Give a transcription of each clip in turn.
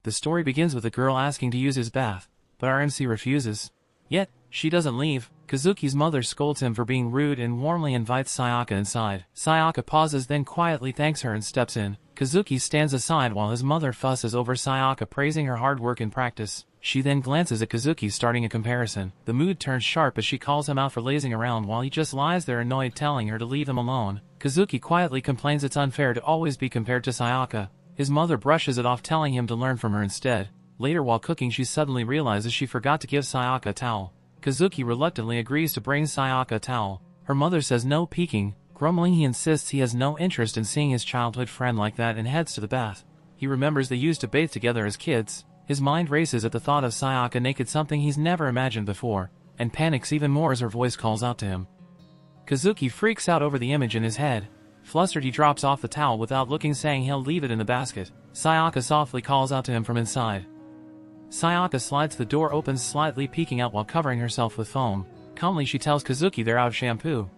The story begins with a girl asking to use his bath, but our MC refuses. Yet, she doesn't leave. Kazuki's mother scolds him for being rude and warmly invites Sayaka inside. Sayaka pauses, then quietly thanks her and steps in. Kazuki stands aside while his mother fusses over Sayaka, praising her hard work and practice. She then glances at Kazuki, starting a comparison. The mood turns sharp as she calls him out for lazing around while he just lies there annoyed, telling her to leave him alone. Kazuki quietly complains it's unfair to always be compared to Sayaka. His mother brushes it off, telling him to learn from her instead. Later, while cooking, she suddenly realizes she forgot to give Sayaka a towel. Kazuki reluctantly agrees to bring Sayaka a towel. Her mother says no peeking. Grumbling, he insists he has no interest in seeing his childhood friend like that and heads to the bath. He remembers they used to bathe together as kids. His mind races at the thought of Sayaka naked, something he's never imagined before, and panics even more as her voice calls out to him. Kazuki freaks out over the image in his head. Flustered, he drops off the towel without looking, saying he'll leave it in the basket. Sayaka softly calls out to him from inside. Sayaka slides the door open, slightly peeking out while covering herself with foam. Calmly, she tells Kazuki they're out of shampoo.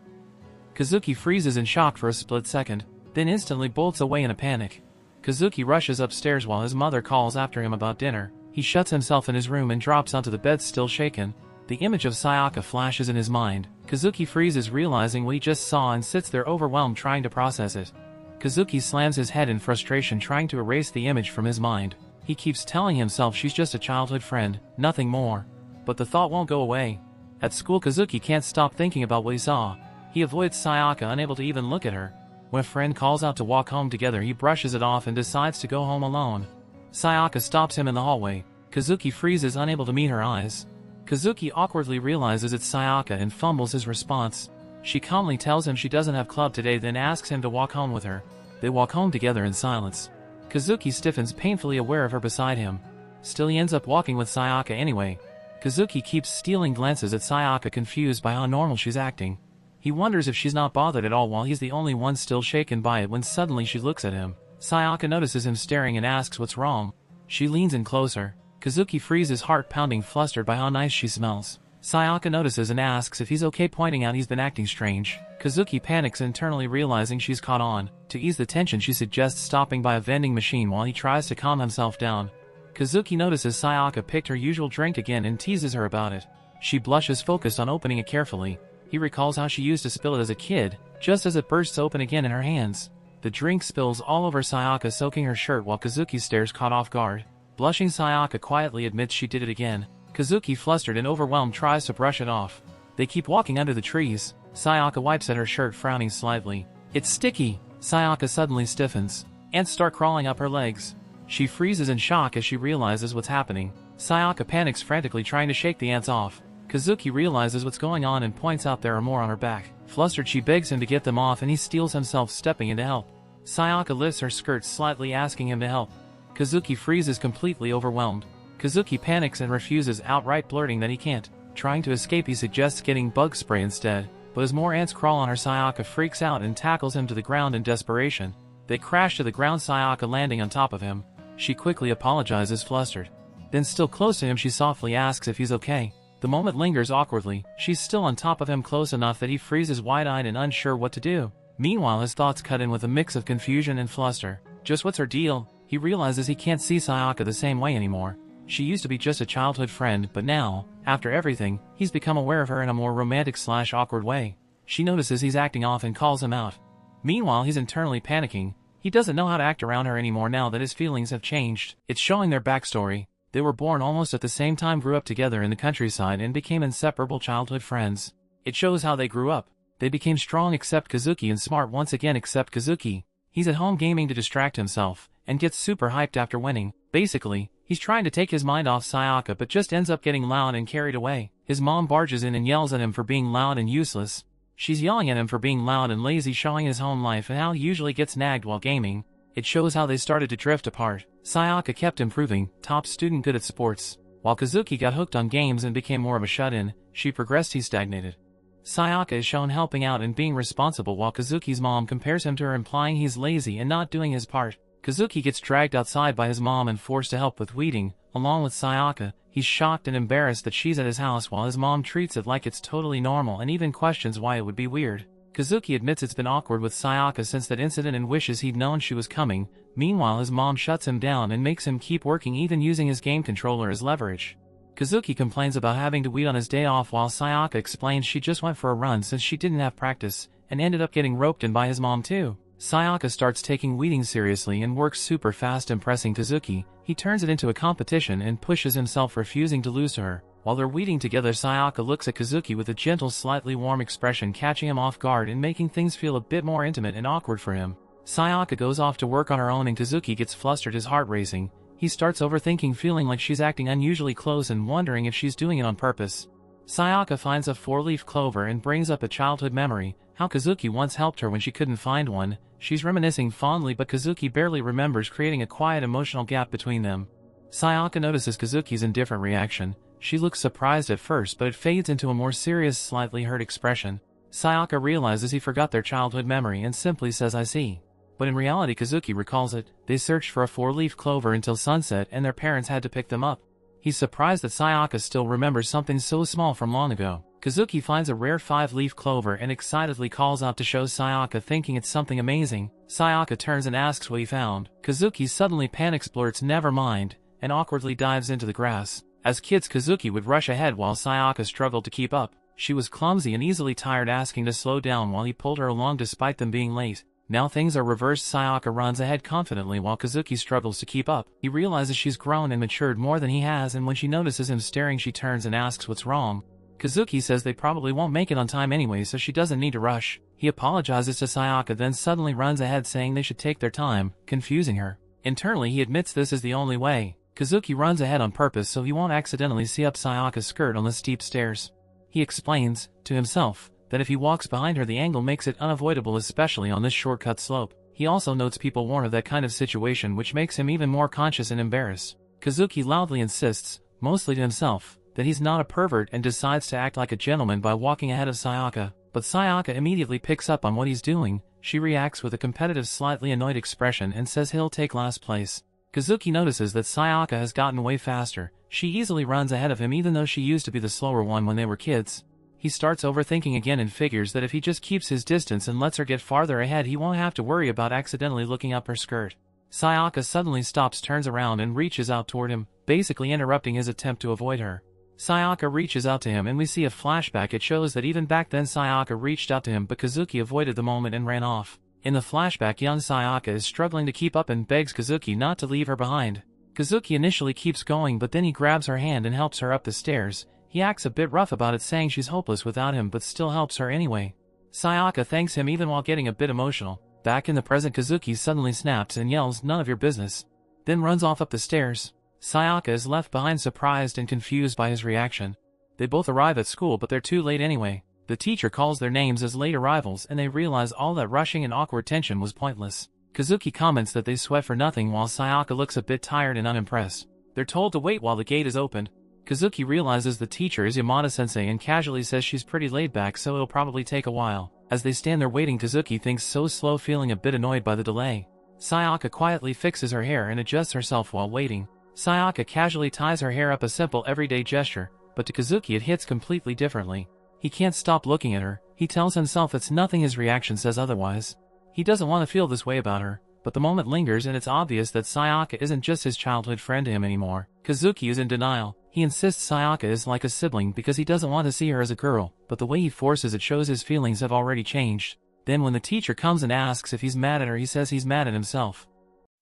Kazuki freezes in shock for a split second, then instantly bolts away in a panic. Kazuki rushes upstairs while his mother calls after him about dinner. He shuts himself in his room and drops onto the bed, still shaken. The image of Sayaka flashes in his mind. Kazuki freezes, realizing what he just saw, and sits there overwhelmed, trying to process it. Kazuki slams his head in frustration, trying to erase the image from his mind. He keeps telling himself she's just a childhood friend, nothing more. But the thought won't go away. At school, Kazuki can't stop thinking about what he saw. He avoids Sayaka, unable to even look at her. When a friend calls out to walk home together, he brushes it off and decides to go home alone. Sayaka stops him in the hallway. Kazuki freezes, unable to meet her eyes. Kazuki awkwardly realizes it's Sayaka and fumbles his response. She calmly tells him she doesn't have club today, then asks him to walk home with her. They walk home together in silence. Kazuki stiffens, painfully aware of her beside him. Still, he ends up walking with Sayaka anyway. Kazuki keeps stealing glances at Sayaka, confused by how normal she's acting. He wonders if she's not bothered at all, while he's the only one still shaken by it, when suddenly she looks at him. Sayaka notices him staring and asks what's wrong. She leans in closer. Kazuki freezes, heart pounding, flustered by how nice she smells. Sayaka notices and asks if he's okay, pointing out he's been acting strange. Kazuki panics, internally realizing she's caught on. To ease the tension, she suggests stopping by a vending machine while he tries to calm himself down. Kazuki notices Sayaka picked her usual drink again and teases her about it. She blushes, focused on opening it carefully. He recalls how she used to spill it as a kid, just as it bursts open again in her hands. The drink spills all over Sayaka, soaking her shirt, while Kazuki stares, caught off guard. Blushing, Sayaka quietly admits she did it again. Kazuki, flustered and overwhelmed, tries to brush it off. They keep walking under the trees. Sayaka wipes at her shirt, frowning slightly. It's sticky! Sayaka suddenly stiffens. Ants start crawling up her legs. She freezes in shock as she realizes what's happening. Sayaka panics, frantically trying to shake the ants off. Kazuki realizes what's going on and points out there are more on her back. Flustered, she begs him to get them off, and he steels himself, stepping in to help. Sayaka lifts her skirt slightly, asking him to help. Kazuki freezes, completely overwhelmed. Kazuki panics and refuses, outright blurting that he can't. Trying to escape, he suggests getting bug spray instead, but as more ants crawl on her, Sayaka freaks out and tackles him to the ground in desperation. They crash to the ground, Sayaka landing on top of him. She quickly apologizes, flustered. Then, still close to him, she softly asks if he's okay. The moment lingers awkwardly. She's still on top of him, close enough that he freezes, wide-eyed and unsure what to do. Meanwhile, his thoughts cut in with a mix of confusion and fluster. Just what's her deal? He realizes he can't see Sayaka the same way anymore. She used to be just a childhood friend, but now, after everything, he's become aware of her in a more romantic/awkward way. She notices he's acting off and calls him out. Meanwhile, he's internally panicking. He doesn't know how to act around her anymore now that his feelings have changed. It's showing their backstory. They were born almost at the same time, grew up together in the countryside, and became inseparable childhood friends. It shows how they grew up. They became strong except Kazuki, and smart once again except Kazuki. He's at home gaming to distract himself, and gets super hyped after winning. Basically, he's trying to take his mind off Sayaka, but just ends up getting loud and carried away. His mom barges in and yells at him for being loud and useless. She's yelling at him for being loud and lazy, showing his home life and how he usually gets nagged while gaming. It shows how they started to drift apart. Sayaka kept improving, top student, good at sports. While Kazuki got hooked on games and became more of a shut-in, she progressed, he stagnated. Sayaka is shown helping out and being responsible, while Kazuki's mom compares him to her, implying he's lazy and not doing his part. Kazuki gets dragged outside by his mom and forced to help with weeding, along with Sayaka. He's shocked and embarrassed that she's at his house while his mom treats it like it's totally normal and even questions why it would be weird. Kazuki admits it's been awkward with Sayaka since that incident and wishes he'd known she was coming. Meanwhile, his mom shuts him down and makes him keep working, even using his game controller as leverage. Kazuki complains about having to wait on his day off, while Sayaka explains she just went for a run since she didn't have practice, and ended up getting roped in by his mom too. Sayaka starts taking weeding seriously and works super fast, impressing Kazuki. He turns it into a competition and pushes himself, refusing to lose to her. While they're weeding together, Sayaka looks at Kazuki with a gentle, slightly warm expression, catching him off guard and making things feel a bit more intimate and awkward for him. Sayaka goes off to work on her own and Kazuki gets flustered, his heart racing. He starts overthinking, feeling like she's acting unusually close and wondering if she's doing it on purpose. Sayaka finds a 4-leaf clover and brings up a childhood memory, how Kazuki once helped her when she couldn't find one. She's reminiscing fondly, but Kazuki barely remembers, creating a quiet emotional gap between them. Sayaka notices Kazuki's indifferent reaction. She looks surprised at first, but it fades into a more serious, slightly hurt expression. Sayaka realizes he forgot their childhood memory and simply says, "I see." But in reality, Kazuki recalls it. They searched for a 4-leaf clover until sunset and their parents had to pick them up. He's surprised that Sayaka still remembers something so small from long ago. Kazuki finds a rare 5-leaf clover and excitedly calls out to show Sayaka, thinking it's something amazing. Sayaka turns and asks what he found. Kazuki suddenly panics, blurts "never mind," and awkwardly dives into the grass. As kids, Kazuki would rush ahead while Sayaka struggled to keep up. She was clumsy and easily tired, asking to slow down while he pulled her along despite them being late. Now things are reversed. Sayaka runs ahead confidently while Kazuki struggles to keep up. He realizes she's grown and matured more than he has, and when she notices him staring, she turns and asks what's wrong. Kazuki says they probably won't make it on time anyway, so she doesn't need to rush. He apologizes to Sayaka, then suddenly runs ahead saying they should take their time, confusing her. Internally, he admits this is the only way. Kazuki runs ahead on purpose so he won't accidentally see up Sayaka's skirt on the steep stairs. He explains, to himself, that if he walks behind her, the angle makes it unavoidable, especially on this shortcut slope. He also notes people warn of that kind of situation, which makes him even more conscious and embarrassed. Kazuki loudly insists, mostly to himself, that he's not a pervert and decides to act like a gentleman by walking ahead of Sayaka. But Sayaka immediately picks up on what he's doing. She reacts with a competitive, slightly annoyed expression and says he'll take last place. Kazuki notices that Sayaka has gotten way faster. She easily runs ahead of him, even though she used to be the slower one when they were kids. He starts overthinking again and figures that if he just keeps his distance and lets her get farther ahead, he won't have to worry about accidentally looking up her skirt. Sayaka suddenly stops, turns around and reaches out toward him, basically interrupting his attempt to avoid her. Sayaka reaches out to him and we see a flashback. It shows that even back then Sayaka reached out to him, but Kazuki avoided the moment and ran off. In the flashback, young Sayaka is struggling to keep up and begs Kazuki not to leave her behind. Kazuki initially keeps going, but then he grabs her hand and helps her up the stairs. He acts a bit rough about it, saying she's hopeless without him, but still helps her anyway. Sayaka thanks him even while getting a bit emotional. Back in the present, Kazuki suddenly snaps and yells, "None of your business," then runs off up the stairs. Sayaka is left behind, surprised and confused by his reaction. They both arrive at school, but they're too late anyway. The teacher calls their names as late arrivals and they realize all that rushing and awkward tension was pointless. Kazuki comments that they sweat for nothing while Sayaka looks a bit tired and unimpressed. They're told to wait while the gate is opened. Kazuki realizes the teacher is Yamada-sensei and casually says she's pretty laid back, so it'll probably take a while. As they stand there waiting, Kazuki thinks so slow, feeling a bit annoyed by the delay. Sayaka quietly fixes her hair and adjusts herself while waiting. Sayaka casually ties her hair up, a simple everyday gesture, but to Kazuki it hits completely differently. He can't stop looking at her. He tells himself it's nothing, his reaction says otherwise. He doesn't want to feel this way about her, but the moment lingers and it's obvious that Sayaka isn't just his childhood friend to him anymore. Kazuki is in denial. He insists Sayaka is like a sibling because he doesn't want to see her as a girl, but the way he forces it shows his feelings have already changed. Then when the teacher comes and asks if he's mad at her, he says he's mad at himself.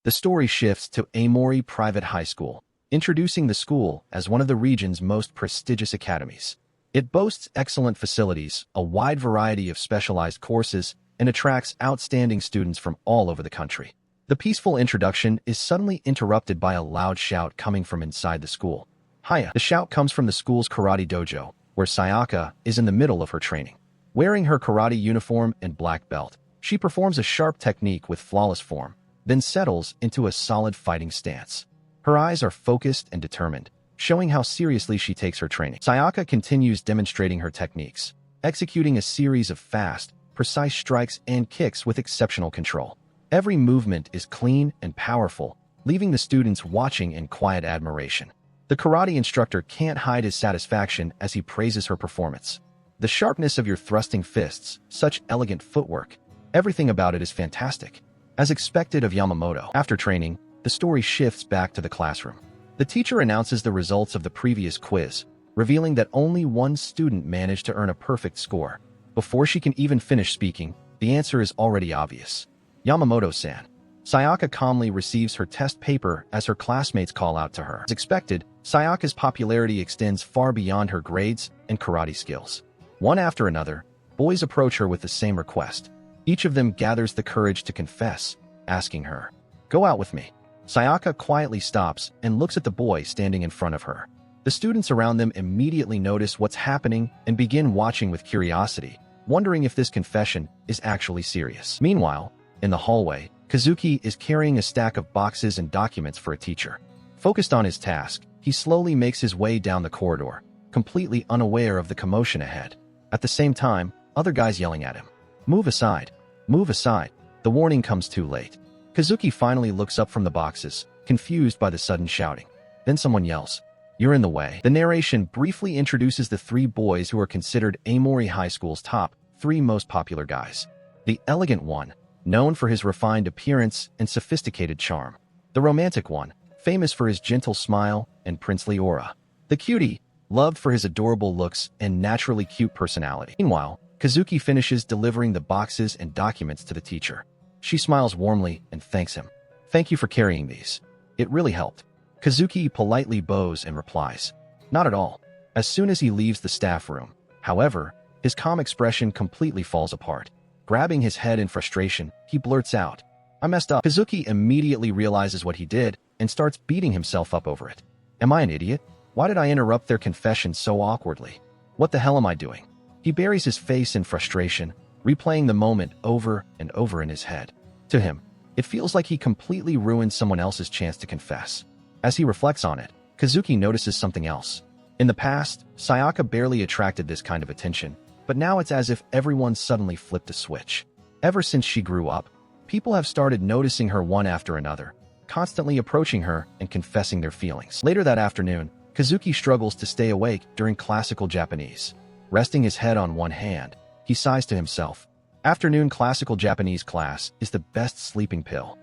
The story shifts to Aomori Private High School, introducing the school as one of the region's most prestigious academies. It boasts excellent facilities, a wide variety of specialized courses, and attracts outstanding students from all over the country. The peaceful introduction is suddenly interrupted by a loud shout coming from inside the school. Hiya! The shout comes from the school's karate dojo, where Sayaka is in the middle of her training. Wearing her karate uniform and black belt, she performs a sharp technique with flawless form, then settles into a solid fighting stance. Her eyes are focused and determined, showing how seriously she takes her training. Sayaka continues demonstrating her techniques, executing a series of fast, precise strikes and kicks with exceptional control. Every movement is clean and powerful, leaving the students watching in quiet admiration. The karate instructor can't hide his satisfaction as he praises her performance. The sharpness of your thrusting fists, such elegant footwork. Everything about it is fantastic. As expected of Yamamoto. After training, the story shifts back to the classroom. The teacher announces the results of the previous quiz, revealing that only one student managed to earn a perfect score. Before she can even finish speaking, the answer is already obvious. Yamamoto-san. Sayaka calmly receives her test paper as her classmates call out to her. As expected, Sayaka's popularity extends far beyond her grades and karate skills. One after another, boys approach her with the same request. Each of them gathers the courage to confess, asking her, "Go out with me." Sayaka quietly stops and looks at the boy standing in front of her. The students around them immediately notice what's happening and begin watching with curiosity, wondering if this confession is actually serious. Meanwhile, in the hallway, Kazuki is carrying a stack of boxes and documents for a teacher. Focused on his task, he slowly makes his way down the corridor, completely unaware of the commotion ahead. At the same time, other guys yelling at him, "Move aside! Move aside!" The warning comes too late. Kazuki finally looks up from the boxes, confused by the sudden shouting. Then someone yells, "You're in the way." The narration briefly introduces the three boys who are considered Aomori High School's top 3 most popular guys. The elegant one, known for his refined appearance and sophisticated charm. The romantic one, famous for his gentle smile and princely aura. The cutie, loved for his adorable looks and naturally cute personality. Meanwhile, Kazuki finishes delivering the boxes and documents to the teacher. She smiles warmly and thanks him. "Thank you for carrying these. It really helped." Kazuki politely bows and replies, "Not at all." As soon as he leaves the staff room, however, his calm expression completely falls apart. Grabbing his head in frustration, he blurts out, "I messed up." Kazuki immediately realizes what he did and starts beating himself up over it. "Am I an idiot? Why did I interrupt their confession so awkwardly? What the hell am I doing?" He buries his face in frustration, replaying the moment over and over in his head. To him, it feels like he completely ruined someone else's chance to confess. As he reflects on it, Kazuki notices something else. In the past, Sayaka barely attracted this kind of attention, but now it's as if everyone suddenly flipped a switch. Ever since she grew up, people have started noticing her one after another, constantly approaching her and confessing their feelings. Later that afternoon, Kazuki struggles to stay awake during classical Japanese. Resting his head on one hand, he sighs to himself. Afternoon classical Japanese class is the best sleeping pill.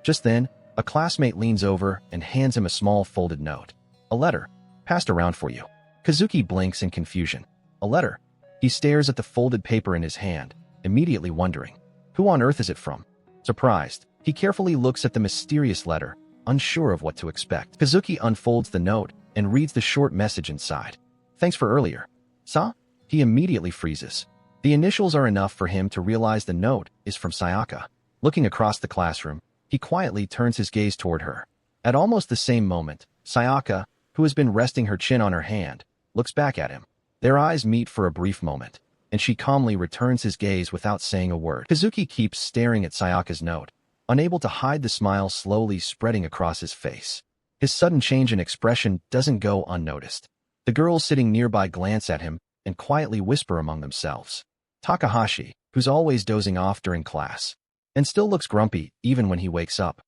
Just then, a classmate leans over and hands him a small folded note. "A letter. Passed around for you." Kazuki blinks in confusion. "A letter?" He stares at the folded paper in his hand, immediately wondering, who on earth is it from? Surprised, he carefully looks at the mysterious letter, unsure of what to expect. Kazuki unfolds the note and reads the short message inside. "Thanks for earlier." "Sa?" He immediately freezes. The initials are enough for him to realize the note is from Sayaka. Looking across the classroom, he quietly turns his gaze toward her. At almost the same moment, Sayaka, who has been resting her chin on her hand, looks back at him. Their eyes meet for a brief moment, and she calmly returns his gaze without saying a word. Kazuki keeps staring at Sayaka's note, unable to hide the smile slowly spreading across his face. His sudden change in expression doesn't go unnoticed. The girls sitting nearby glance at him and quietly whisper among themselves. Takahashi, who's always dozing off during class, and still looks grumpy even when he wakes up.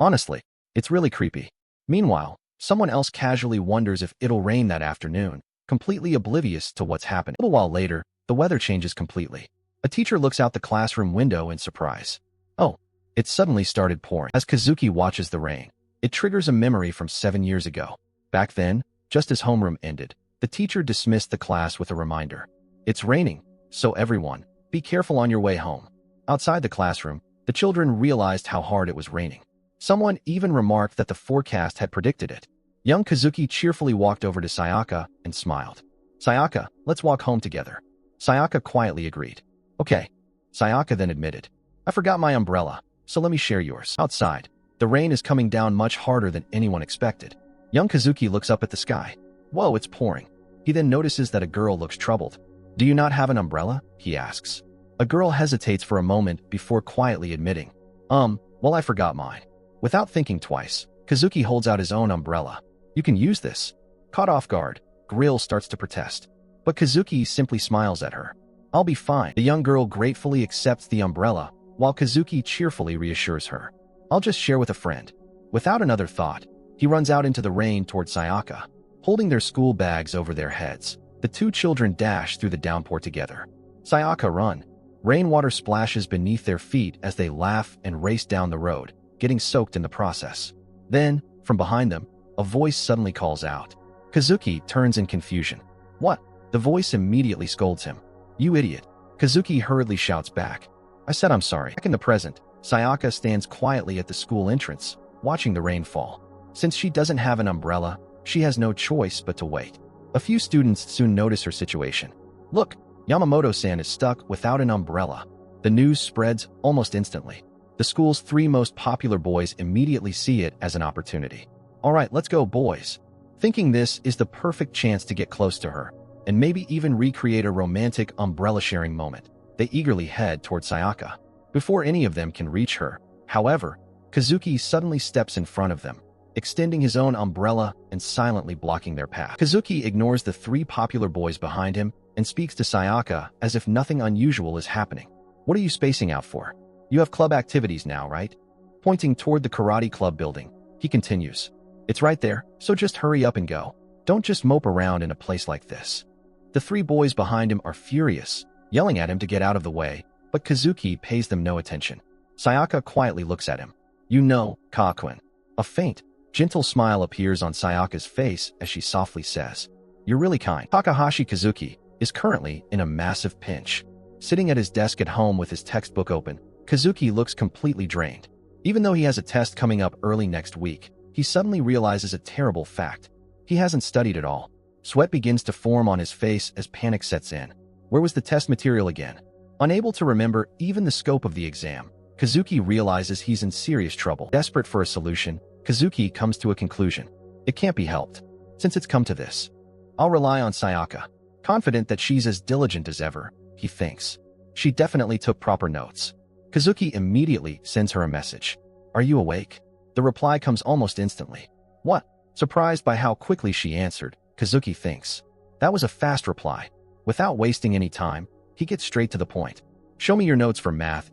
Honestly, it's really creepy. Meanwhile, someone else casually wonders if it'll rain that afternoon, completely oblivious to what's happening. A little while later, the weather changes completely. A teacher looks out the classroom window in surprise. Oh, it suddenly started pouring. As Kazuki watches the rain, it triggers a memory from 7 years ago. Back then, just as homeroom ended, the teacher dismissed the class with a reminder. "It's raining, so everyone, be careful on your way home." Outside the classroom, the children realized how hard it was raining. Someone even remarked that the forecast had predicted it. Young Kazuki cheerfully walked over to Sayaka and smiled. "Sayaka, let's walk home together." Sayaka quietly agreed. "Okay." Sayaka then admitted, "I forgot my umbrella, so let me share yours." Outside, the rain is coming down much harder than anyone expected. Young Kazuki looks up at the sky. Whoa, it's pouring. He then notices that a girl looks troubled. "Do you not have an umbrella?" he asks. A girl hesitates for a moment before quietly admitting, Well, I forgot mine." Without thinking twice, Kazuki holds out his own umbrella. "You can use this." Caught off guard, Grill starts to protest. But Kazuki simply smiles at her. "I'll be fine." The young girl gratefully accepts the umbrella, while Kazuki cheerfully reassures her. "I'll just share with a friend." Without another thought, he runs out into the rain toward Sayaka, holding their school bags over their heads. The two children dash through the downpour together. Sayaka, run! Rainwater splashes beneath their feet as they laugh and race down the road, getting soaked in the process. Then, from behind them, a voice suddenly calls out. Kazuki turns in confusion. What? The voice immediately scolds him. You idiot! Kazuki hurriedly shouts back. I said I'm sorry. Back in the present, Sayaka stands quietly at the school entrance, watching the rain fall. Since she doesn't have an umbrella, she has no choice but to wait. A few students soon notice her situation. Look, Yamamoto-san is stuck without an umbrella. The news spreads almost instantly. The school's three most popular boys immediately see it as an opportunity. All right, let's go, boys. Thinking this is the perfect chance to get close to her, and maybe even recreate a romantic umbrella-sharing moment, they eagerly head toward Sayaka. Before any of them can reach her, however, Kazuki suddenly steps in front of them, extending his own umbrella and silently blocking their path. Kazuki ignores the three popular boys behind him and speaks to Sayaka as if nothing unusual is happening. What are you spacing out for? You have club activities now, right? Pointing toward the karate club building, he continues. It's right there, so just hurry up and go. Don't just mope around in a place like this. The three boys behind him are furious, yelling at him to get out of the way, but Kazuki pays them no attention. Sayaka quietly looks at him. You know, Kakuin. A faint, gentle smile appears on Sayaka's face as she softly says, You're really kind. Takahashi Kazuki is currently in a massive pinch. Sitting at his desk at home with his textbook open, Kazuki looks completely drained. Even though he has a test coming up early next week, he suddenly realizes a terrible fact. He hasn't studied at all. Sweat begins to form on his face as panic sets in. Where was the test material again? Unable to remember even the scope of the exam, Kazuki realizes he's in serious trouble. Desperate for a solution, Kazuki comes to a conclusion. It can't be helped. Since it's come to this, I'll rely on Sayaka. Confident that she's as diligent as ever, he thinks. She definitely took proper notes. Kazuki immediately sends her a message. Are you awake? The reply comes almost instantly. What? Surprised by how quickly she answered, Kazuki thinks. That was a fast reply. Without wasting any time, he gets straight to the point. Show me your notes for math,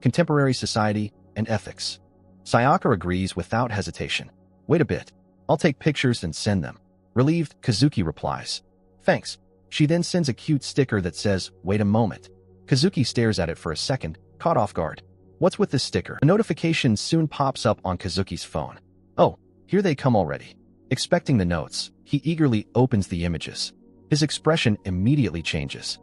contemporary society, and ethics. Sayaka agrees without hesitation. Wait a bit. I'll take pictures and send them. Relieved, Kazuki replies. Thanks. She then sends a cute sticker that says, wait a moment. Kazuki stares at it for a second, caught off guard. What's with this sticker? A notification soon pops up on Kazuki's phone. Oh, here they come already. Expecting the notes, he eagerly opens the images. His expression immediately changes.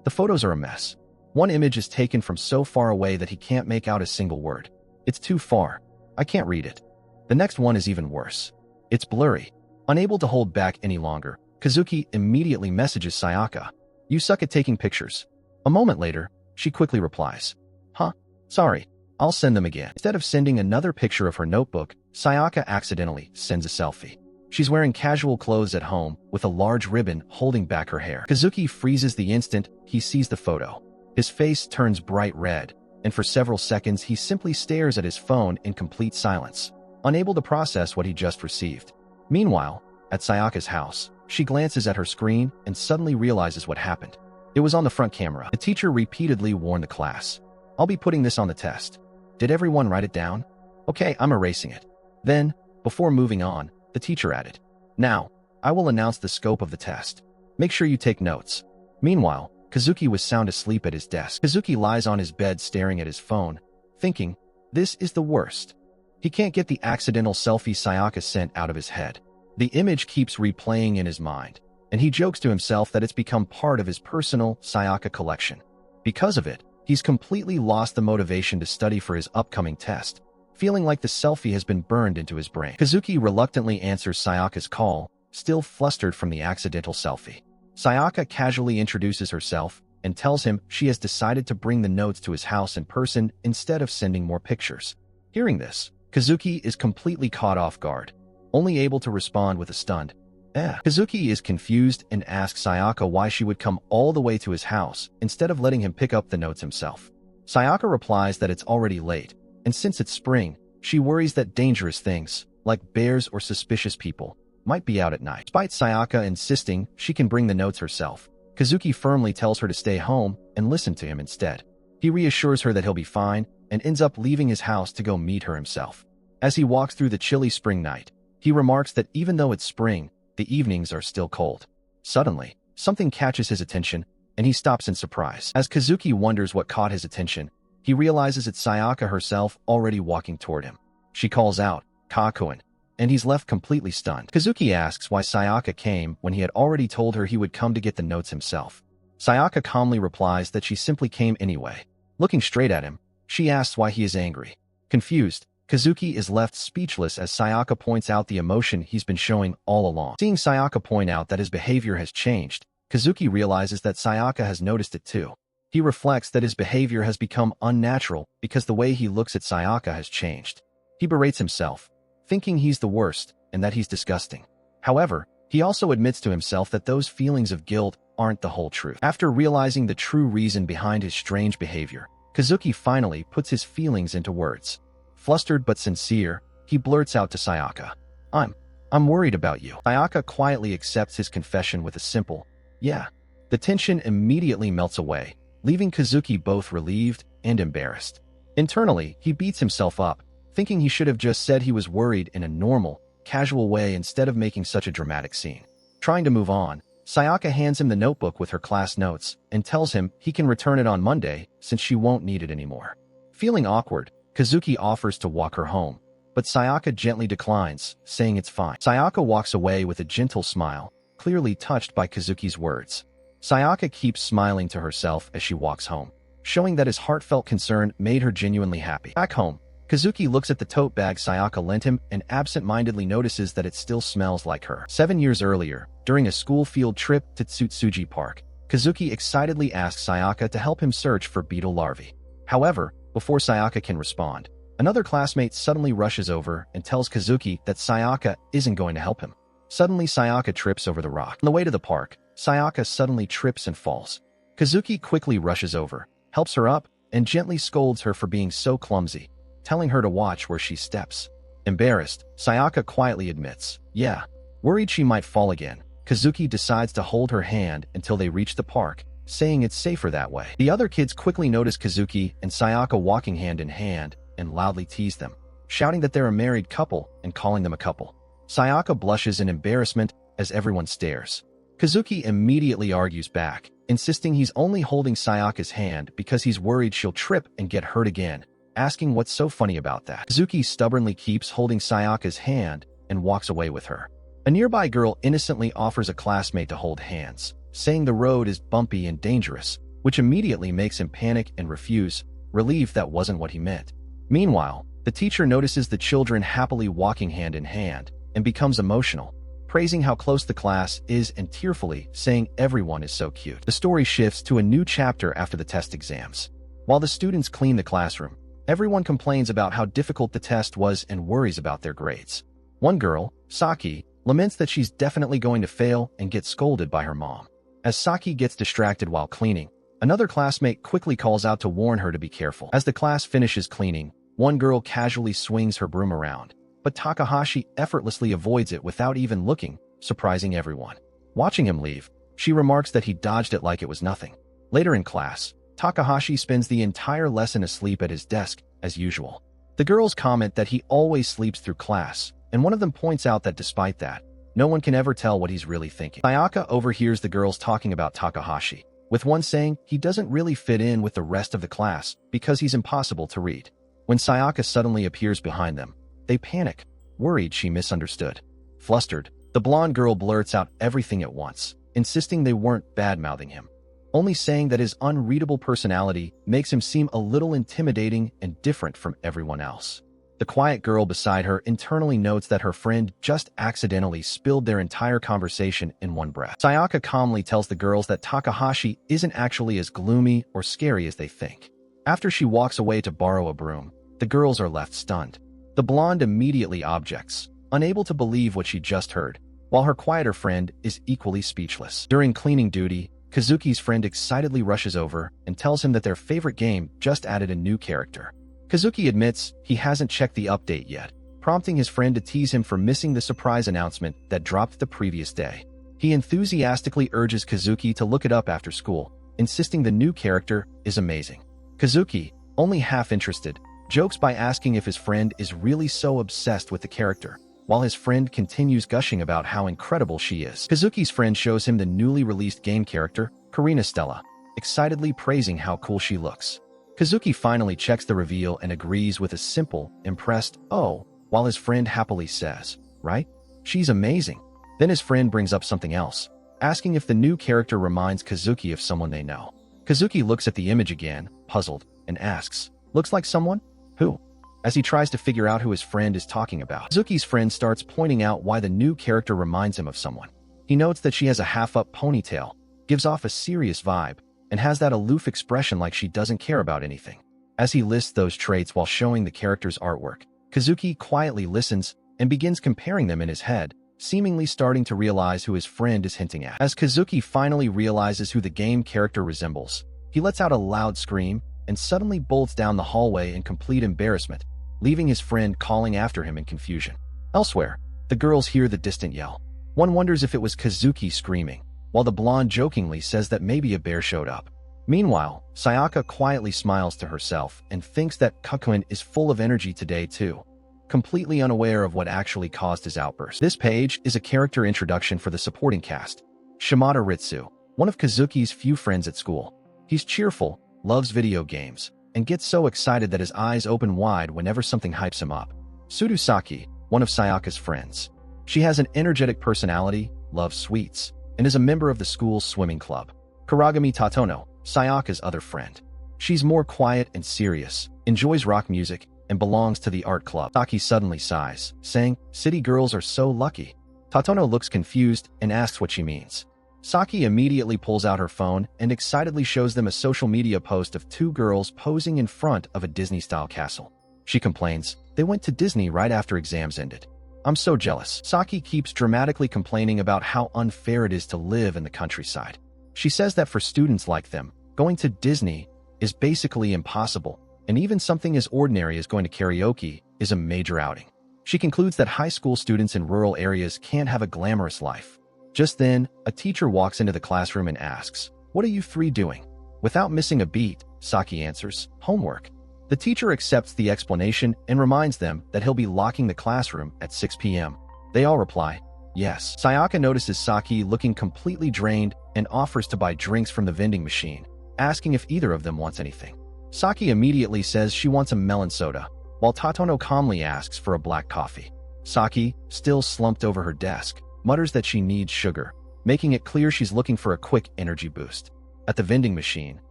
The photos are a mess. One image is taken from so far away that he can't make out a single word. It's too far. I can't read it. The next one is even worse. It's blurry. Unable to hold back any longer, Kazuki immediately messages Sayaka. You suck at taking pictures. A moment later, she quickly replies. Huh? Sorry. I'll send them again. Instead of sending another picture of her notebook, Sayaka accidentally sends a selfie. She's wearing casual clothes at home with a large ribbon holding back her hair. Kazuki freezes the instant he sees the photo. His face turns bright red, and for several seconds he simply stares at his phone in complete silence, unable to process what he just received. Meanwhile, at Sayaka's house, she glances at her screen and suddenly realizes what happened. It was on the front camera. The teacher repeatedly warned the class. I'll be putting this on the test. Did everyone write it down? Okay, I'm erasing it. Then, before moving on, the teacher added, Now, I will announce the scope of the test. Make sure you take notes. Meanwhile, Kazuki was sound asleep at his desk. Kazuki lies on his bed staring at his phone, thinking, this is the worst. He can't get the accidental selfie Sayaka sent out of his head. The image keeps replaying in his mind, and he jokes to himself that it's become part of his personal Sayaka collection. Because of it, he's completely lost the motivation to study for his upcoming test, feeling like the selfie has been burned into his brain. Kazuki reluctantly answers Sayaka's call, still flustered from the accidental selfie. Sayaka casually introduces herself and tells him she has decided to bring the notes to his house in person instead of sending more pictures. Hearing this, Kazuki is completely caught off guard, only able to respond with a stunned, Kazuki is confused and asks Sayaka why she would come all the way to his house instead of letting him pick up the notes himself. Sayaka replies that it's already late, and since it's spring, she worries that dangerous things, like bears or suspicious people, might be out at night. Despite Sayaka insisting she can bring the notes herself, Kazuki firmly tells her to stay home and listen to him instead. He reassures her that he'll be fine and ends up leaving his house to go meet her himself. As he walks through the chilly spring night, he remarks that even though it's spring, the evenings are still cold. Suddenly, something catches his attention, and he stops in surprise. As Kazuki wonders what caught his attention, he realizes it's Sayaka herself already walking toward him. She calls out, "Kakuen," and he's left completely stunned. Kazuki asks why Sayaka came when he had already told her he would come to get the notes himself. Sayaka calmly replies that she simply came anyway. Looking straight at him, she asks why he is angry. Confused, Kazuki is left speechless as Sayaka points out the emotion he's been showing all along. Seeing Sayaka point out that his behavior has changed, Kazuki realizes that Sayaka has noticed it too. He reflects that his behavior has become unnatural because the way he looks at Sayaka has changed. He berates himself, thinking he's the worst and that he's disgusting. However, he also admits to himself that those feelings of guilt aren't the whole truth. After realizing the true reason behind his strange behavior, Kazuki finally puts his feelings into words. Flustered but sincere, he blurts out to Sayaka, I'm worried about you." Sayaka quietly accepts his confession with a simple, "Yeah." The tension immediately melts away, leaving Kazuki both relieved and embarrassed. Internally, he beats himself up, thinking he should have just said he was worried in a normal, casual way instead of making such a dramatic scene. Trying to move on, Sayaka hands him the notebook with her class notes and tells him he can return it on Monday since she won't need it anymore. Feeling awkward, Kazuki offers to walk her home, but Sayaka gently declines, saying it's fine. Sayaka walks away with a gentle smile, clearly touched by Kazuki's words. Sayaka keeps smiling to herself as she walks home, showing that his heartfelt concern made her genuinely happy. Back home, Kazuki looks at the tote bag Sayaka lent him and absent-mindedly notices that it still smells like her. 7 years earlier, during a school field trip to Tsutsuji Park, Kazuki excitedly asks Sayaka to help him search for beetle larvae. However, before Sayaka can respond, another classmate suddenly rushes over and tells Kazuki that Sayaka isn't going to help him. Suddenly, Sayaka trips over the rock. On the way to the park, Sayaka suddenly trips and falls. Kazuki quickly rushes over, helps her up, and gently scolds her for being so clumsy, telling her to watch where she steps. Embarrassed, Sayaka quietly admits, "Yeah." Worried she might fall again, Kazuki decides to hold her hand until they reach the park, saying it's safer that way. The other kids quickly notice Kazuki and Sayaka walking hand in hand and loudly tease them, shouting that they're a married couple and calling them a couple. Sayaka blushes in embarrassment as everyone stares. Kazuki immediately argues back, insisting he's only holding Sayaka's hand because he's worried she'll trip and get hurt again, asking what's so funny about that. Kazuki stubbornly keeps holding Sayaka's hand and walks away with her. A nearby girl innocently offers a classmate to hold hands, saying the road is bumpy and dangerous, which immediately makes him panic and refuse, relieved that wasn't what he meant. Meanwhile, the teacher notices the children happily walking hand in hand and becomes emotional, praising how close the class is and tearfully saying everyone is so cute. The story shifts to a new chapter after the test exams. While the students clean the classroom, everyone complains about how difficult the test was and worries about their grades. One girl, Saki, laments that she's definitely going to fail and gets scolded by her mom. As Saki gets distracted while cleaning, another classmate quickly calls out to warn her to be careful. As the class finishes cleaning, one girl casually swings her broom around, but Takahashi effortlessly avoids it without even looking, surprising everyone. Watching him leave, she remarks that he dodged it like it was nothing. Later in class, Takahashi spends the entire lesson asleep at his desk, as usual. The girls comment that he always sleeps through class, and one of them points out that despite that, no one can ever tell what he's really thinking. Sayaka overhears the girls talking about Takahashi, with one saying he doesn't really fit in with the rest of the class because he's impossible to read. When Sayaka suddenly appears behind them, they panic, worried she misunderstood. Flustered, the blonde girl blurts out everything at once, insisting they weren't bad-mouthing him, only saying that his unreadable personality makes him seem a little intimidating and different from everyone else. The quiet girl beside her internally notes that her friend just accidentally spilled their entire conversation in one breath. Sayaka calmly tells the girls that Takahashi isn't actually as gloomy or scary as they think. After she walks away to borrow a broom, the girls are left stunned. The blonde immediately objects, unable to believe what she just heard, while her quieter friend is equally speechless. During cleaning duty, Kazuki's friend excitedly rushes over and tells him that their favorite game just added a new character. Kazuki admits he hasn't checked the update yet, prompting his friend to tease him for missing the surprise announcement that dropped the previous day. He enthusiastically urges Kazuki to look it up after school, insisting the new character is amazing. Kazuki, only half interested, jokes by asking if his friend is really so obsessed with the character, while his friend continues gushing about how incredible she is. Kazuki's friend shows him the newly released game character, Karina Stella, excitedly praising how cool she looks. Kazuki finally checks the reveal and agrees with a simple, impressed, "Oh," while his friend happily says, "Right? She's amazing." Then his friend brings up something else, asking if the new character reminds Kazuki of someone they know. Kazuki looks at the image again, puzzled, and asks, "Looks like someone? Who?" As he tries to figure out who his friend is talking about, Kazuki's friend starts pointing out why the new character reminds him of someone. He notes that she has a half-up ponytail, gives off a serious vibe, and has that aloof expression like she doesn't care about anything. As he lists those traits while showing the character's artwork, Kazuki quietly listens and begins comparing them in his head, seemingly starting to realize who his friend is hinting at. As Kazuki finally realizes who the game character resembles, he lets out a loud scream and suddenly bolts down the hallway in complete embarrassment, leaving his friend calling after him in confusion. Elsewhere, the girls hear the distant yell. One wonders if it was Kazuki screaming, while the blonde jokingly says that maybe a bear showed up. Meanwhile, Sayaka quietly smiles to herself and thinks that Kakuen is full of energy today too, completely unaware of what actually caused his outburst. This page is a character introduction for the supporting cast. Shimada Ritsu, one of Kazuki's few friends at school. He's cheerful, loves video games, and gets so excited that his eyes open wide whenever something hypes him up. Sudusaki, one of Sayaka's friends. She has an energetic personality, loves sweets, and is a member of the school's swimming club. Kuragami Tatono, Sayaka's other friend. She's more quiet and serious, enjoys rock music, and belongs to the art club. Saki suddenly sighs, saying, "City girls are so lucky." Tatono looks confused and asks what she means. Saki immediately pulls out her phone and excitedly shows them a social media post of two girls posing in front of a Disney-style castle. She complains, "They went to Disney right after exams ended. I'm so jealous." Saki keeps dramatically complaining about how unfair it is to live in the countryside. She says that for students like them, going to Disney is basically impossible, and even something as ordinary as going to karaoke is a major outing. She concludes that high school students in rural areas can't have a glamorous life. Just then, a teacher walks into the classroom and asks, "What are you three doing?" Without missing a beat, Saki answers, "Homework." The teacher accepts the explanation and reminds them that he'll be locking the classroom at 6 p.m. They all reply, "Yes." Sayaka notices Saki looking completely drained and offers to buy drinks from the vending machine, asking if either of them wants anything. Saki immediately says she wants a melon soda, while Tatono calmly asks for a black coffee. Saki, still slumped over her desk, mutters that she needs sugar, making it clear she's looking for a quick energy boost. At the vending machine,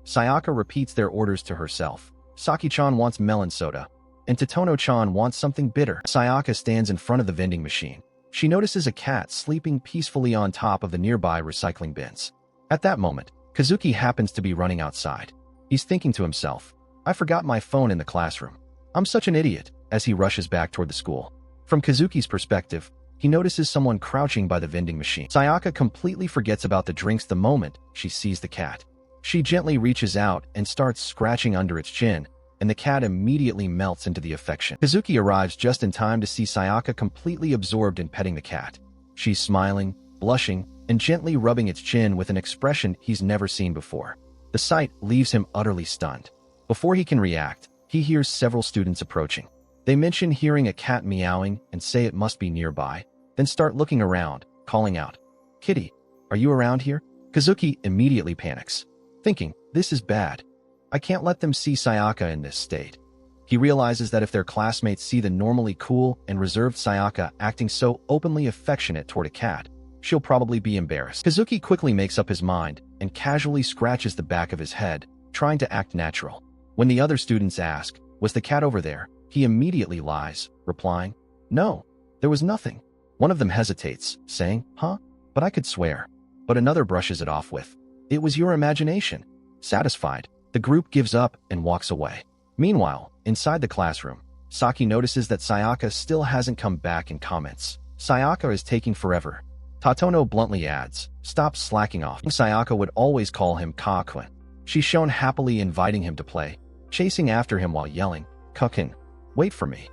Sayaka repeats their orders to herself. Saki-chan wants melon soda, and Tatono-chan wants something bitter. Sayaka stands in front of the vending machine. She notices a cat sleeping peacefully on top of the nearby recycling bins. At that moment, Kazuki happens to be running outside. He's thinking to himself, "I forgot my phone in the classroom. I'm such an idiot," as he rushes back toward the school. From Kazuki's perspective, he notices someone crouching by the vending machine. Sayaka completely forgets about the drinks the moment she sees the cat. She gently reaches out and starts scratching under its chin, and the cat immediately melts into the affection. Kazuki arrives just in time to see Sayaka completely absorbed in petting the cat. She's smiling, blushing, and gently rubbing its chin with an expression he's never seen before. The sight leaves him utterly stunned. Before he can react, he hears several students approaching. They mention hearing a cat meowing and say it must be nearby, then start looking around, calling out, "Kitty, are you around here?" Kazuki immediately panics, thinking, "This is bad. I can't let them see Sayaka in this state." He realizes that if their classmates see the normally cool and reserved Sayaka acting so openly affectionate toward a cat, she'll probably be embarrassed. Kazuki quickly makes up his mind and casually scratches the back of his head, trying to act natural. When the other students ask, "Was the cat over there?" he immediately lies, replying, "No, there was nothing." One of them hesitates, saying, "Huh? But I could swear." But another brushes it off with, "It was your imagination." Satisfied, the group gives up and walks away. Meanwhile, inside the classroom, Saki notices that Sayaka still hasn't come back and comments, "Sayaka is taking forever." Tatono bluntly adds, "Stop slacking off." Sayaka would always call him Kakuen. She's shown happily inviting him to play, chasing after him while yelling, "Kakuen, wait for me,"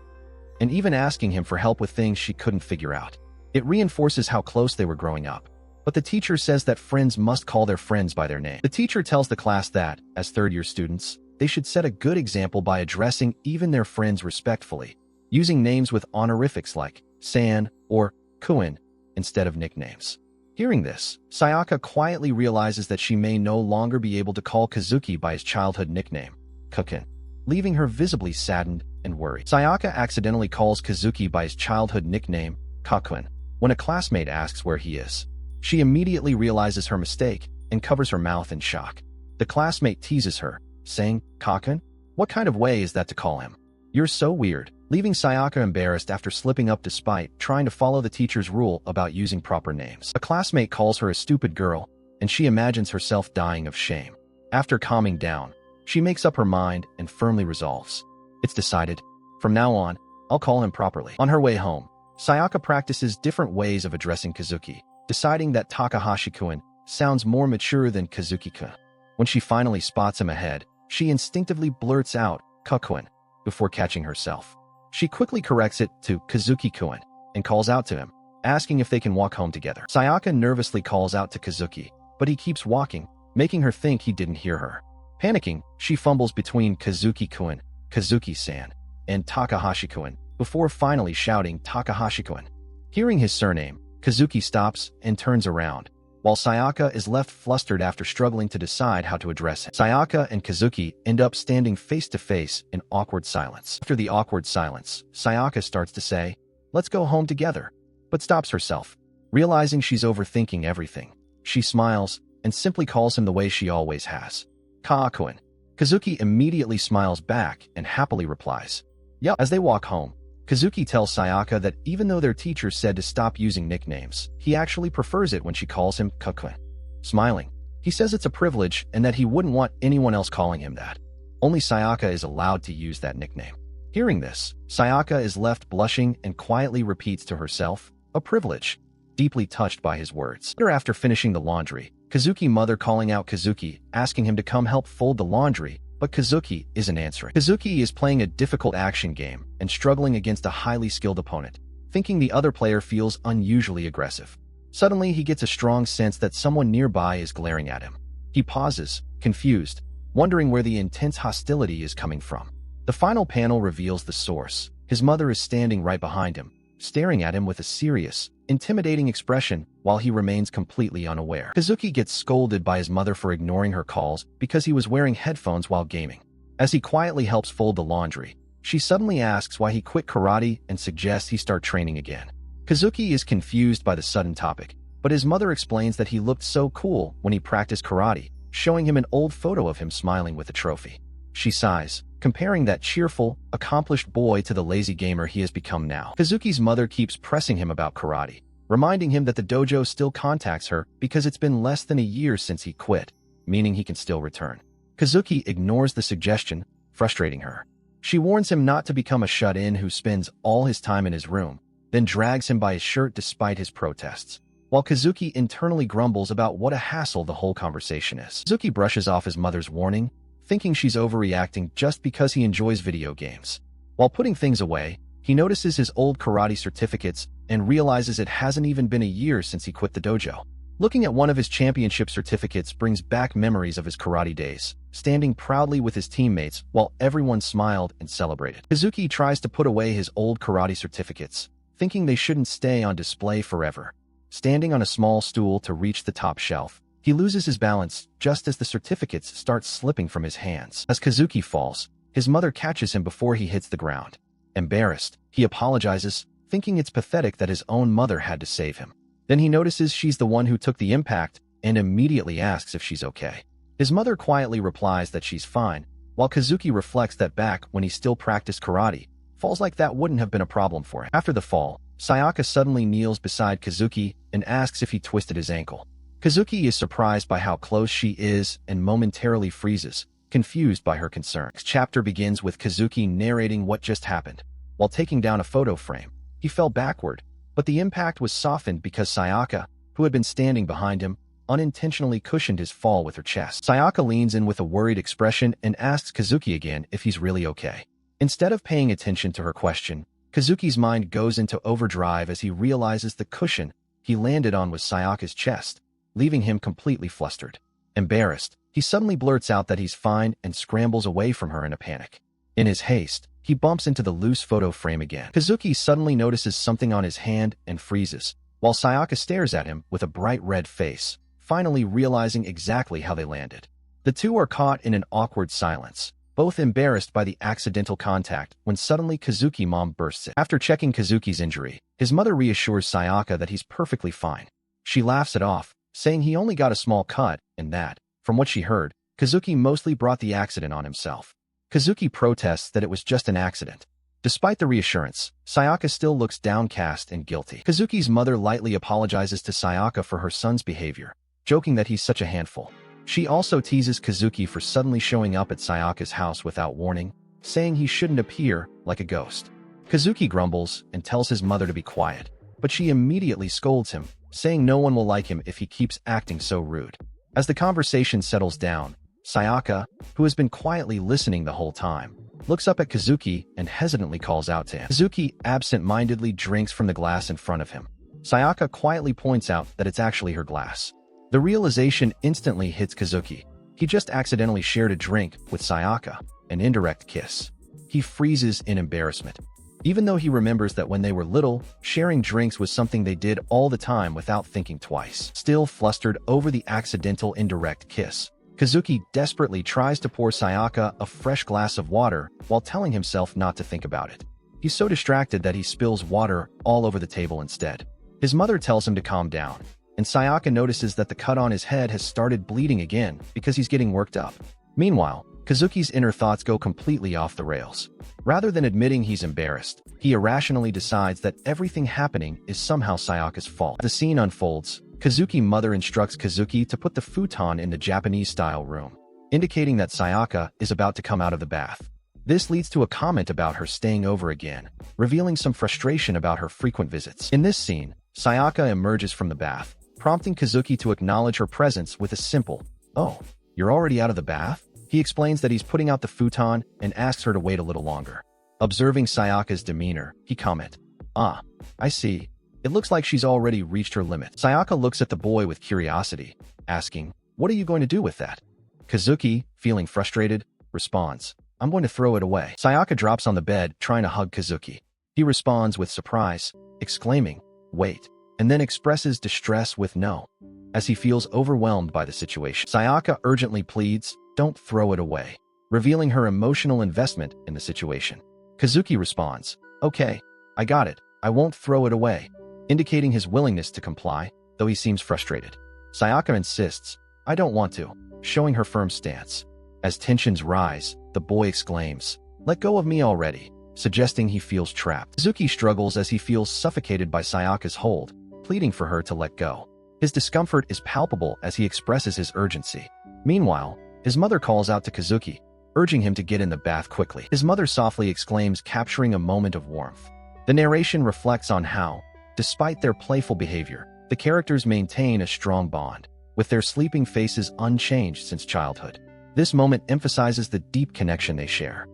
and even asking him for help with things she couldn't figure out. It reinforces how close they were growing up. But the teacher says that friends must call their friends by their name. The teacher tells the class that, as third-year students, they should set a good example by addressing even their friends respectfully, using names with honorifics like san, or kuin instead of nicknames. Hearing this, Sayaka quietly realizes that she may no longer be able to call Kazuki by his childhood nickname, Kukin, leaving her visibly saddened and worried. Sayaka accidentally calls Kazuki by his childhood nickname, Kakuen, when a classmate asks where he is. She immediately realizes her mistake and covers her mouth in shock. The classmate teases her, saying, "Kakuen? What kind of way is that to call him? You're so weird," leaving Sayaka embarrassed after slipping up despite trying to follow the teacher's rule about using proper names. A classmate calls her a stupid girl, and she imagines herself dying of shame. After calming down, she makes up her mind and firmly resolves. It's decided. From now on, I'll call him properly. On her way home, Sayaka practices different ways of addressing Kazuki, deciding that Takahashi-kun sounds more mature than Kazuki-kun. When she finally spots him ahead, she instinctively blurts out, "Kakuen," before catching herself. She quickly corrects it to Kazuki-kun and calls out to him, asking if they can walk home together. Sayaka nervously calls out to Kazuki, but he keeps walking, making her think he didn't hear her. Panicking, she fumbles between Kazuki-kun, Kazuki-san, and Takahashi-kun, before finally shouting Takahashi-kun. Hearing his surname, Kazuki stops and turns around, while Sayaka is left flustered after struggling to decide how to address him. Sayaka and Kazuki end up standing face to face in awkward silence. After the awkward silence, Sayaka starts to say, "Let's go home together," but stops herself, realizing she's overthinking everything. She smiles and simply calls him the way she always has, Kakuen. Kazuki immediately smiles back and happily replies, "Yup." As they walk home, Kazuki tells Sayaka that even though their teacher said to stop using nicknames, he actually prefers it when she calls him Kakuen. Smiling, he says it's a privilege and that he wouldn't want anyone else calling him that. Only Sayaka is allowed to use that nickname. Hearing this, Sayaka is left blushing and quietly repeats to herself, "A privilege," deeply touched by his words. After finishing the laundry, Kazuki's mother calling out Kazuki, asking him to come help fold the laundry, but Kazuki isn't answering. Kazuki is playing a difficult action game and struggling against a highly skilled opponent, thinking the other player feels unusually aggressive. Suddenly, he gets a strong sense that someone nearby is glaring at him. He pauses, confused, wondering where the intense hostility is coming from. The final panel reveals the source. His mother is standing right behind him, staring at him with a serious, intimidating expression while he remains completely unaware. Kazuki gets scolded by his mother for ignoring her calls because he was wearing headphones while gaming. As he quietly helps fold the laundry, she suddenly asks why he quit karate and suggests he start training again. Kazuki is confused by the sudden topic, but his mother explains that he looked so cool when he practiced karate, showing him an old photo of him smiling with a trophy. She sighs, comparing that cheerful, accomplished boy to the lazy gamer he has become now. Kazuki's mother keeps pressing him about karate, reminding him that the dojo still contacts her because it's been less than a year since he quit, meaning he can still return. Kazuki ignores the suggestion, frustrating her. She warns him not to become a shut-in who spends all his time in his room, then drags him by his shirt despite his protests, while Kazuki internally grumbles about what a hassle the whole conversation is. Kazuki brushes off his mother's warning, thinking she's overreacting just because he enjoys video games. While putting things away, he notices his old karate certificates and realizes it hasn't even been a year since he quit the dojo. Looking at one of his championship certificates brings back memories of his karate days, standing proudly with his teammates while everyone smiled and celebrated. Kazuki tries to put away his old karate certificates, thinking they shouldn't stay on display forever. Standing on a small stool to reach the top shelf, he loses his balance just as the certificates start slipping from his hands. As Kazuki falls, his mother catches him before he hits the ground. Embarrassed, he apologizes, thinking it's pathetic that his own mother had to save him. Then he notices she's the one who took the impact and immediately asks if she's okay. His mother quietly replies that she's fine, while Kazuki reflects that back when he still practiced karate, falls like that wouldn't have been a problem for him. After the fall, Sayaka suddenly kneels beside Kazuki and asks if he twisted his ankle. Kazuki is surprised by how close she is and momentarily freezes, confused by her concern. Next chapter begins with Kazuki narrating what just happened. While taking down a photo frame, he fell backward, but the impact was softened because Sayaka, who had been standing behind him, unintentionally cushioned his fall with her chest. Sayaka leans in with a worried expression and asks Kazuki again if he's really okay. Instead of paying attention to her question, Kazuki's mind goes into overdrive as he realizes the cushion he landed on was Sayaka's chest, leaving him completely flustered. Embarrassed, he suddenly blurts out that he's fine and scrambles away from her in a panic. In his haste, he bumps into the loose photo frame again. Kazuki suddenly notices something on his hand and freezes, while Sayaka stares at him with a bright red face, finally realizing exactly how they landed. The two are caught in an awkward silence, both embarrassed by the accidental contact when suddenly Kazuki's mom bursts in. After checking Kazuki's injury, his mother reassures Sayaka that he's perfectly fine. She laughs it off, saying he only got a small cut and that, from what she heard, Kazuki mostly brought the accident on himself. Kazuki protests that it was just an accident. Despite the reassurance, Sayaka still looks downcast and guilty. Kazuki's mother lightly apologizes to Sayaka for her son's behavior, joking that he's such a handful. She also teases Kazuki for suddenly showing up at Sayaka's house without warning, saying he shouldn't appear like a ghost. Kazuki grumbles and tells his mother to be quiet, but she immediately scolds him, saying no one will like him if he keeps acting so rude. As the conversation settles down, Sayaka, who has been quietly listening the whole time, looks up at Kazuki and hesitantly calls out to him. Kazuki absent-mindedly drinks from the glass in front of him. Sayaka quietly points out that it's actually her glass. The realization instantly hits Kazuki. He just accidentally shared a drink with Sayaka, an indirect kiss. He freezes in embarrassment. Even though he remembers that when they were little, sharing drinks was something they did all the time without thinking twice. Still flustered over the accidental indirect kiss, Kazuki desperately tries to pour Sayaka a fresh glass of water while telling himself not to think about it. He's so distracted that he spills water all over the table instead. His mother tells him to calm down, and Sayaka notices that the cut on his head has started bleeding again because he's getting worked up. Meanwhile, Kazuki's inner thoughts go completely off the rails. Rather than admitting he's embarrassed, he irrationally decides that everything happening is somehow Sayaka's fault. The scene unfolds. Kazuki's mother instructs Kazuki to put the futon in the Japanese-style room, indicating that Sayaka is about to come out of the bath. This leads to a comment about her staying over again, revealing some frustration about her frequent visits. In this scene, Sayaka emerges from the bath, prompting Kazuki to acknowledge her presence with a simple, "Oh, you're already out of the bath?" He explains that he's putting out the futon and asks her to wait a little longer. Observing Sayaka's demeanor, he comments, "Ah, I see. It looks like she's already reached her limit." Sayaka looks at the boy with curiosity, asking, "What are you going to do with that?" Kazuki, feeling frustrated, responds, "I'm going to throw it away." Sayaka drops on the bed, trying to hug Kazuki. He responds with surprise, exclaiming, "Wait," and then expresses distress with no, as he feels overwhelmed by the situation. Sayaka urgently pleads, "Don't throw it away," revealing her emotional investment in the situation. Kazuki responds, "Okay, I got it. I won't throw it away," indicating his willingness to comply, though he seems frustrated. Sayaka insists, "I don't want to," showing her firm stance. As tensions rise, the boy exclaims, "Let go of me already," suggesting he feels trapped. Kazuki struggles as he feels suffocated by Sayaka's hold, pleading for her to let go. His discomfort is palpable as he expresses his urgency. Meanwhile, his mother calls out to Kazuki, urging him to get in the bath quickly. His mother softly exclaims, capturing a moment of warmth. The narration reflects on how, despite their playful behavior, the characters maintain a strong bond, with their sleeping faces unchanged since childhood. This moment emphasizes the deep connection they share.